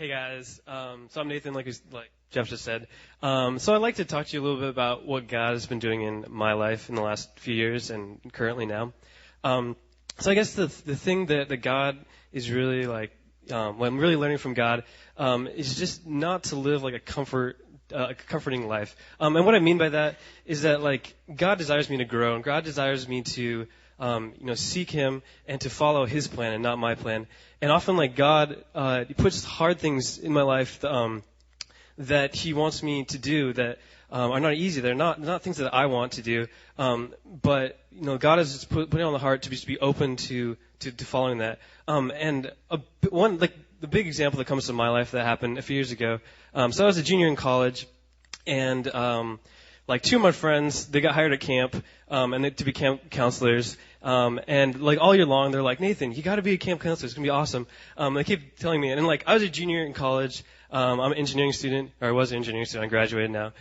Hey guys, so I'm Nathan, like Jeff just said. So I'd like to talk to you a little bit about what God has been doing in my life in the last few years and currently now. So I guess the thing that God is really what I'm really learning from God is just not to live like a comforting life. And what I mean by that is that like God desires me to grow, and God desires me to seek Him and to follow His plan and not my plan. And often, like God, He puts hard things in my life that He wants me to do that are not easy. They're not things that I want to do. But God has just put it on the heart to be open to following that. And the big example that comes to my life that happened a few years ago. So I was a junior in college, and two of my friends, they got hired at camp, to be camp counselors. And like all year long, they're like, Nathan, you got to be a camp counselor. It's gonna be awesome. They keep telling me, and like I was a junior in college. I'm an engineering student, or I was an engineering student. I graduated now.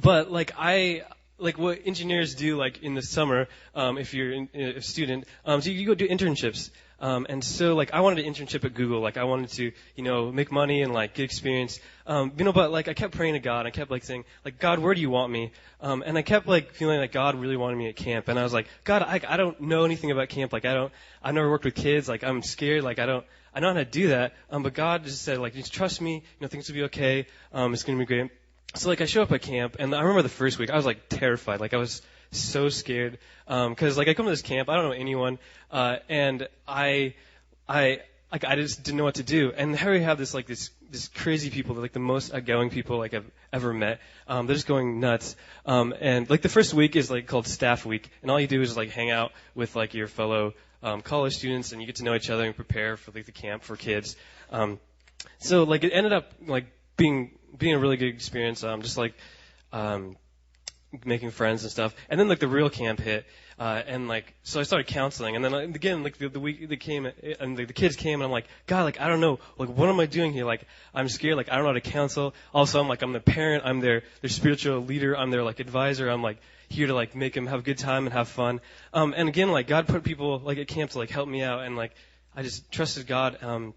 But like what engineers do, like in the summer, if you're a student, so you go do internships. And so like I wanted an internship at Google. Like I wanted to, make money and like get experience. But like I kept praying to God. I kept like saying, like, God, where do you want me? And I kept like feeling like God really wanted me at camp. And I was like, God, I don't know anything about camp. Like I've never worked with kids. Like I'm scared. Like I know how to do that. But God just said, like, just trust me. Things will be okay. It's going to be great. So like I show up at camp, and I remember the first week I was like terrified. Like I was so scared, because like I come to this camp, I don't know anyone, and I just didn't know what to do. And here we have this crazy people, like the most outgoing people like I've ever met. They're just going nuts. And like the first week is like called staff week, and all you do is like hang out with like your fellow college students, and you get to know each other and prepare for like the camp for kids. So like it ended up like being a really good experience. Making friends and stuff. And then like the real camp hit, and like so I started counseling, and then again like the week they came, and the kids came, and I'm like, God, like I don't know, like what am I doing here? Like I'm scared, like I don't know how to counsel. Also I'm the parent, I'm their spiritual leader, I'm their like advisor, I'm like here to like make them have a good time and have fun. And again, like God put people like at camp to like help me out, and like I just trusted God. And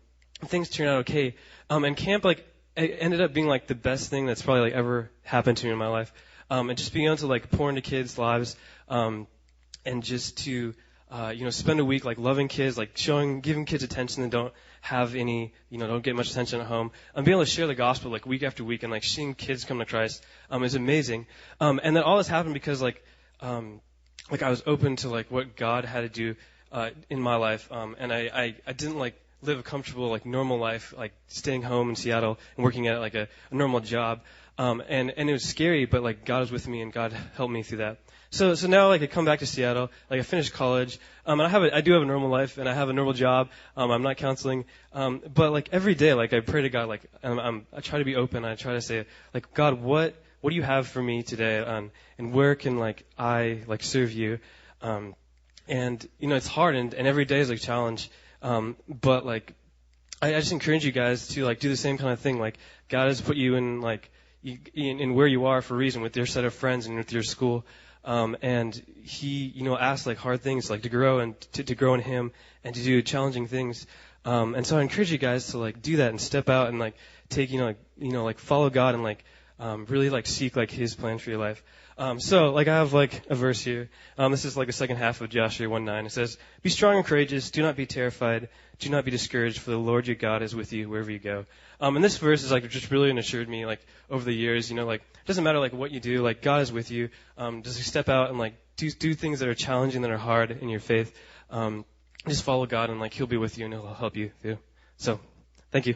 things turned out okay. And camp like it ended up being like the best thing that's probably like ever happened to me in my life. And just being able to like pour into kids' lives, and just to, spend a week like loving kids, like giving kids attention that don't have any, don't get much attention at home, and being able to share the gospel like week after week, and like seeing kids come to Christ, is amazing. And then all this happened because like I was open to like what God had to do, in my life, and I didn't like live a comfortable like normal life, like staying home in Seattle and working at like a normal job. And it was scary, but like God was with me, and God helped me through that. So now like I come back to Seattle, like I finished college, and I do have a normal life, and I have a normal job. I'm not counseling, but like every day, like I pray to God, like I try to be open. I try to say, like, God, what do you have for me today, and where can like I like serve you? And it's hard, and every day is like a challenge. But like I just encourage you guys to like do the same kind of thing. Like God has put you in like in where you are for a reason, with your set of friends and with your school. And He, asks like hard things, like to grow and to grow in Him and to do challenging things. And so I encourage you guys to like do that and step out and like take, follow God and like, really like seek like His plan for your life. So like I have like a verse here. This is like the second half of Joshua 1:9. It says, "Be strong and courageous. Do not be terrified. Do not be discouraged, for the Lord your God is with you wherever you go." And this verse is like just really assured me like over the years, like it doesn't matter like what you do, like God is with you. Just step out and like do things that are challenging, that are hard in your faith. Just follow God, and like He'll be with you, and He'll help you through. So, thank you.